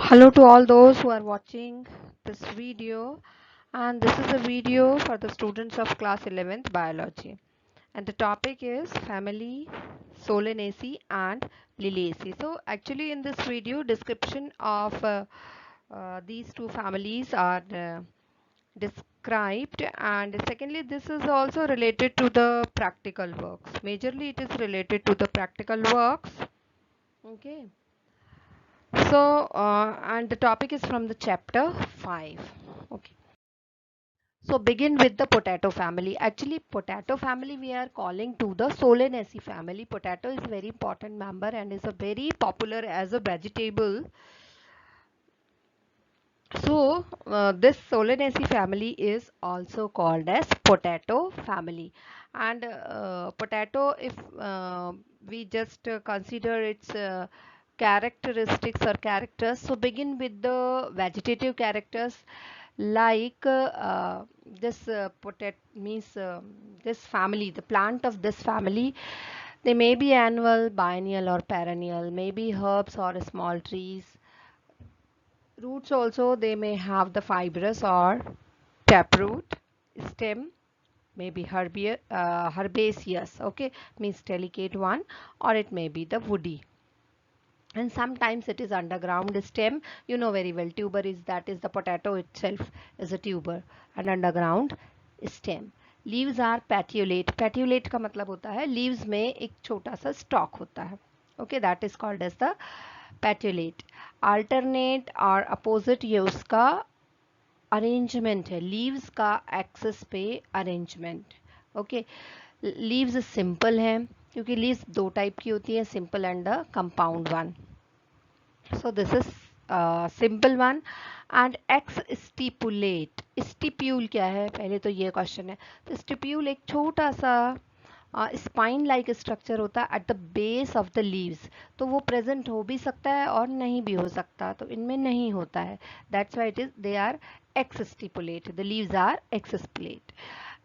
Hello to all those who are watching this video, and this is a video for the students of class 11th biology, and the topic is family Solanaceae and Liliaceae. So actually in this video description of these two families are described, and secondly this is also related to the practical works. Majorly it is related to the practical works. Okay. So, and the topic is from the chapter 5. Okay. So begin with the potato family. Actually, potato family we are calling to the Solanaceae family. Potato is very important member and is a very popular as a vegetable. So this Solanaceae family is also called as potato family. And potato, if we just consider its characteristics or characters, so begin with the vegetative characters like this potato means this family, the plant of this family, they may be annual, biennial or perennial, maybe herbs or small trees. Roots also they may have the fibrous or taproot, stem maybe herbaceous, okay, means delicate one, or it may be the woody, and sometimes it is underground stem. You know very well tuber is, that is the potato itself is a tuber and underground stem. Leaves are petiolate. Petiolate का मतलब होता है leaves में एक छोटा सा stalk होता है, okay, that is called as the petiolate. Alternate और opposite ये उसका अरेंजमेंट है, लीव्स का एक्सेस पे अरेंजमेंट, ओके. लीव्स सिंपल है क्योंकि लीव्स दो टाइप की होती है, simple and the compound one. So this is simple one. And X stipulate. Stipule क्या है, पहले तो ये क्वेश्चन है. तो stipule एक छोटा सा स्पाइन लाइक स्ट्रक्चर होता है at the base of the leaves. तो वो प्रेजेंट हो भी सकता है और नहीं भी हो सकता, तो इनमें नहीं होता है. That's why it is they are exstipulate, the leaves are exstipulate.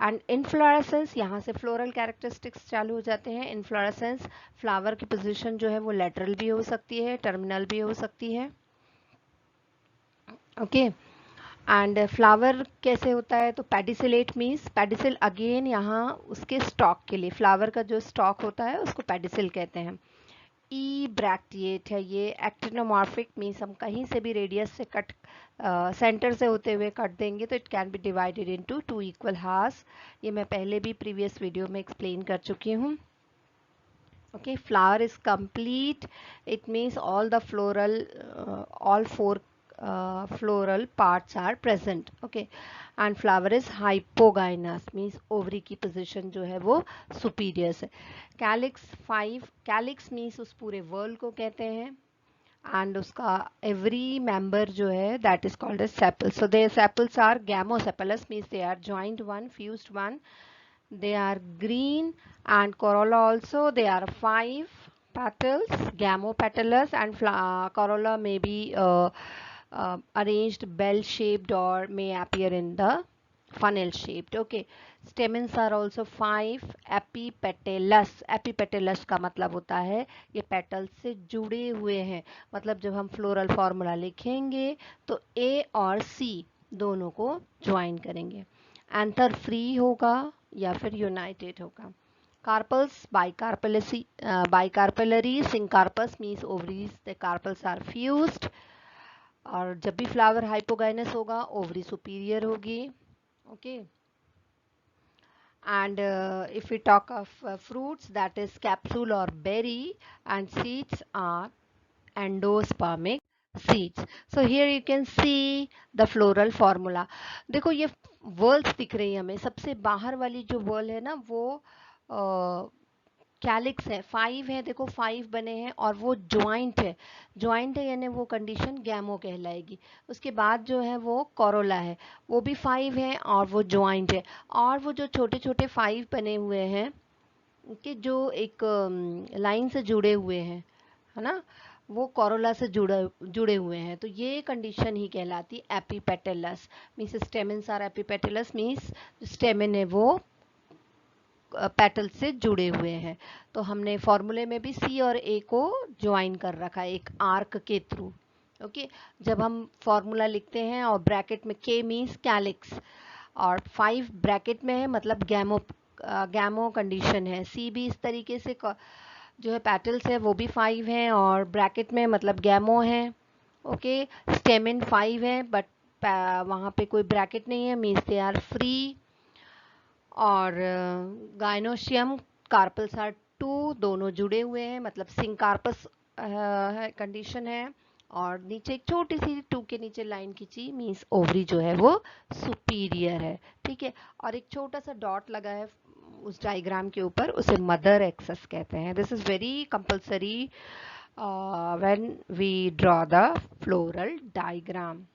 And inflorescence, यहाँ से फ्लोरल कैरेक्टरिस्टिक्स चालू हो जाते हैं. इनफ्लोरेसेंस, फ्लावर की पोजीशन जो है वो लेटरल भी हो सकती है, टर्मिनल भी हो सकती है, ओके. एंड फ्लावर कैसे होता है, तो पेडिसिलेट मीन्स, पेडिसिल अगेन यहाँ उसके स्टॉक के लिए, फ्लावर का जो स्टॉक होता है उसको पेडिसिल कहते हैं. ई ब्रैक्टिएट है ये. एक्टिनोमॉर्फिक मीन्स हम कहीं से भी रेडियस से कट सेंटर से होते हुए कट देंगे तो it can be divided into two equal halves. ये मैं पहले भी प्रीवियस वीडियो में एक्सप्लेन कर चुकी हूँ. Okay, flower is complete. It means all the floral, all four floral parts are present. Okay, and flower is hypogynous, means ovary की position जो है वो superior है. Calyx 5, calyx means उस पूरे whorl को कहते हैं, and उसका every member जो है that is called as sepal. So their sepals are gamosepalous, means they are joined one, fused one. They are green, and corolla also they are 5 petals, gamopetalous, and corolla may be arranged bell shaped or may appear in the funnel shaped. Okay, stamens are also 5 epipetalous. epipetalous का मतलब होता है ये petal से जुड़े हुए हैं. मतलब जब हम फ्लोरल फॉर्मूला लिखेंगे तो A और C दोनों को ज्वाइन करेंगे. एंथर फ्री होगा या फिर यूनाइटेड होगा. Carpels bicarpellary, syncarpous means ovaries, the carpels are fused. और जब भी फ्लावर हाइपोगाइनस होगा ओवरी सुपीरियर होगी, okay. And if we talk of fruits, that is capsule or berry, and seeds are endospermic seeds. So here you can see the floral formula. देखो ये whorls दिख रही है हमें. सबसे बाहर वाली जो वर्ल है ना वो कैलिक्स है. 5 है, देखो 5 बने हैं और वो ज्वाइंट है. ज्वाइंट है यानी वो कंडीशन गैमो कहलाएगी. उसके बाद जो है वो कोरोला है, वो भी 5 है और वो ज्वाइंट है. और वो जो छोटे छोटे 5 बने हुए हैं कि जो एक लाइन से जुड़े हुए हैं, है ना, वो कोरोला से जुड़े हुए हैं. तो ये कंडीशन ही कहलाती epipetalous. Means stamens are epipetalous, means stamen है वो पेटल से जुड़े हुए हैं. तो हमने फॉर्मूले में भी सी और ए को ज्वाइन कर रखा है एक आर्क के थ्रू. ओके, जब हम फॉर्मूला लिखते हैं और ब्रैकेट में के मीन्स कैलिक्स और 5 ब्रैकेट में है मतलब गैमो कंडीशन है। सी भी इस तरीके से जो है पेटल्स है वो भी 5 हैं और ब्रैकेट में मतलब गैमो है। ओके, स्टेमिन 5 है बट वहाँ पे कोई ब्रैकेट नहीं है, मीन्स दे आर फ्री। और गाइनोशियम कार्पल्स आर 2, दोनों जुड़े हुए हैं मतलब सिंकार्पस कंडीशन है। और नीचे एक छोटी सी 2 के नीचे लाइन खींची, मीन्स ओवरी जो है वो सुपीरियर है। ठीक है, और एक छोटा सा डॉट लगा है उस डायग्राम के ऊपर, उसे मदर एक्सेस कहते हैं। This is very compulsory when we draw the floral diagram.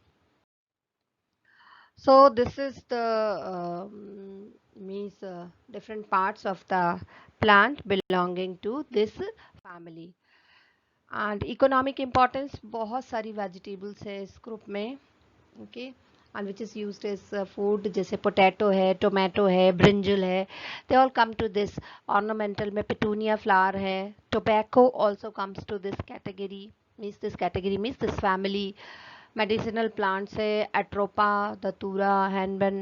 So this is the means different parts of the plant belonging to this family. And economic importance, बहुत सारी vegetables है इस group में, okay, and which is used as food, जैसे potato है, tomato है, brinjal है, they all come to this. Ornamental में petunia flower है, tobacco also comes to this category, means this category means this family. Medicinal plants है Atropa, datura, henbane.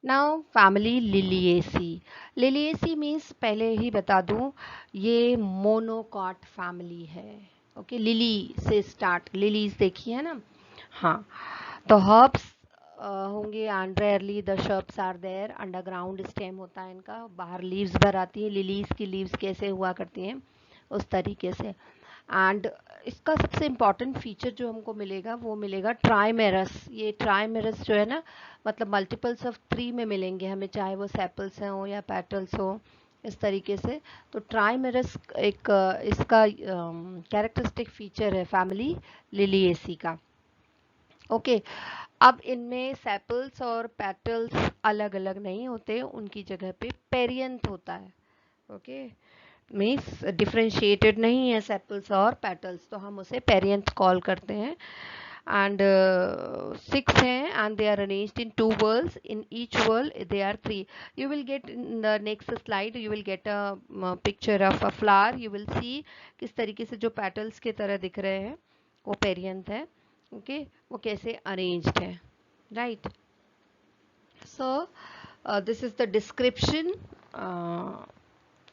Now family Liliaceae. Liliaceae means पहले ही बता दूं ये monocot family है. Okay, lily से स्टार्ट, लिलीज देखी है ना. हाँ, तो हर्ब्स होंगे and rarely the shrubs are there. Underground stem होता है इनका, बाहर लीव्स भर आती है. लिलीज की लीव्स कैसे हुआ करती हैं उस तरीके से. एंड इसका सबसे इम्पॉर्टेंट फीचर जो हमको मिलेगा वो मिलेगा ट्राइमेरस. ये ट्राइमेरस जो है ना, मतलब मल्टीपल्स ऑफ 3 में मिलेंगे हमें, चाहे वो सेपल्स हो या पेटल्स हो, इस तरीके से. तो ट्राइमेरस एक इसका कैरेक्टरिस्टिक फीचर है फैमिली लिलिएसी का. ओके, अब इनमें सेपल्स और पेटल्स अलग अलग नहीं होते, उनकी जगह पे पेरियंथ होता है. ओके, मीन्स डिफ्रेंशिएटेड नहीं है सेपल्स और पेटल्स, तो हम उसे पेरियंथ कॉल करते हैं. एंड 6 हैं and they are arranged in 2 whorls. In each whorl they are 3. You will get in the next slide, you will get a picture of a flower. You will see किस तरीके से जो petals की तरह दिख रहे हैं वो पेरियंथ है. ओके, वो कैसे अरेंज्ड है, right. So this is the description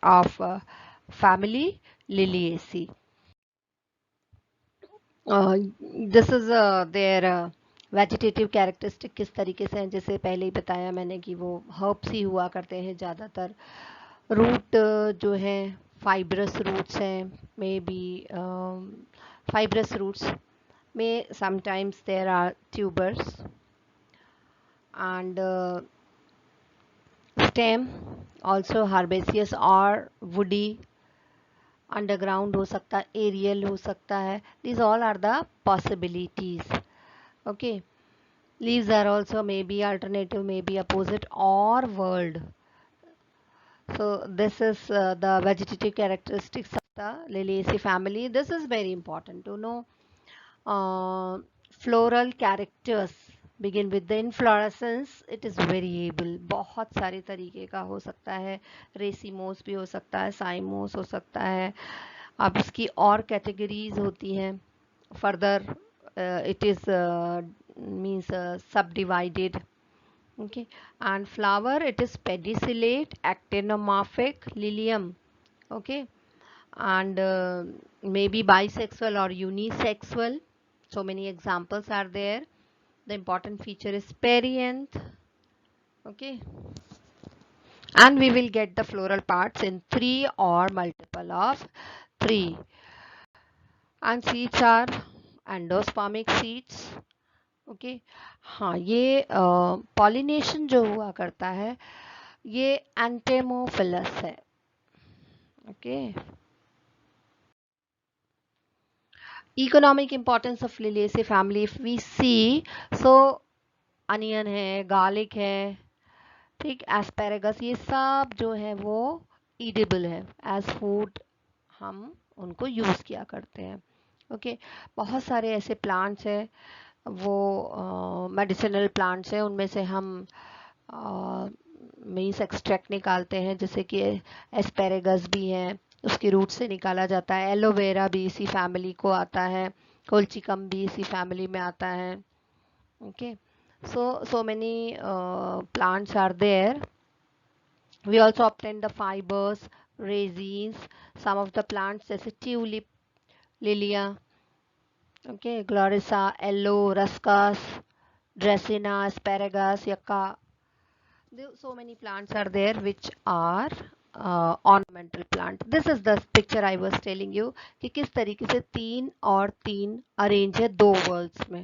of family Liliaceae. This is their vegetative characteristic किस तरीके से हैं. जैसे पहले ही बताया मैंने कि वो हर्ब्स ही हुआ करते हैं ज़्यादातर. रूट जो है फाइब्रस रूट्स हैं, मे बी फाइब्रस रूट्स में sometimes there are tubers. And stem also herbaceous और वुडी. अंडरग्राउंड हो सकता है, एरियल हो सकता है. these all are the possibilities. okay, leaves are also maybe alternative, maybe opposite or whorled. So this is the vegetative characteristics of the Liliaceae family. This is very important to know. Floral characters begin with the inflorescence. It is variable, बहुत सारे तरीके का हो सकता है. Racemose भी हो सकता है, साइमोस हो सकता है. अब इसकी और कैटेगरीज होती हैं फर्दर. इट इज मीन्स सब divided. okay, and flower it is pedicellate, actinomorphic, lilium. okay, and maybe bisexual or unisexual. So many examples are there. The important feature is perianth. okay, and we will get the floral parts in 3 or multiple of 3. And seeds are endospermic seeds. Okay, हाँ, ये pollination जो हुआ करता है ये entomophilous है. Okay, economic importance of Liliaceae family if we see, so onion है, garlic है, ठीक, एस्पेरेगस, ये सब जो है वो ईडेबल है एज फूड, हम उनको यूज़ किया करते हैं. ओके, बहुत सारे ऐसे प्लांट्स हैं वो मेडिसिनल प्लांट्स हैं, उनमें से हम मीन्स एक्सट्रैक्ट निकालते हैं, जैसे कि एस्पेरेगस भी हैं, उसकी रूट से निकाला जाता है। एलोवेरा भी इसी फैमिली को आता है, कोल्चिकम भी इसी फैमिली में आता है। Okay, so many plants are there. We also obtain the fibers, resins, some of the plants जैसे tulip, Lilia, okay, glorissa, yellow, ruscus, dracena, asparagus, yucca. So many plants are there which are ornamental plant. This is the picture I was telling you कि किस तरीके से 3 और 3 arrange है दो whorls में.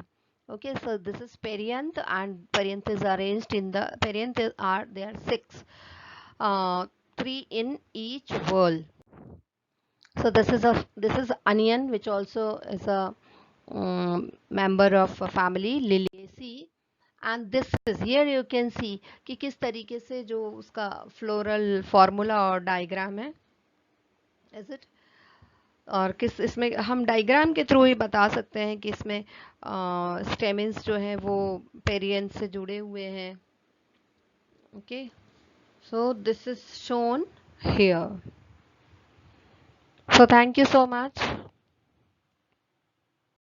Okay, so this is perianth, and perianth is arranged in the perianth are there 6, 3 in each whorl. So this is onion, which also is a member of a family Liliaceae. And this is, here you can see कि किस तरीके से जो उसका floral formula और diagram है, is it, और किस इसमें हम डायग्राम के थ्रू ही बता सकते हैं कि इसमें स्टेमिन्स जो हैं वो पेरियंस से जुड़े हुए हैं. Okay, so this is shown here. So thank you so much.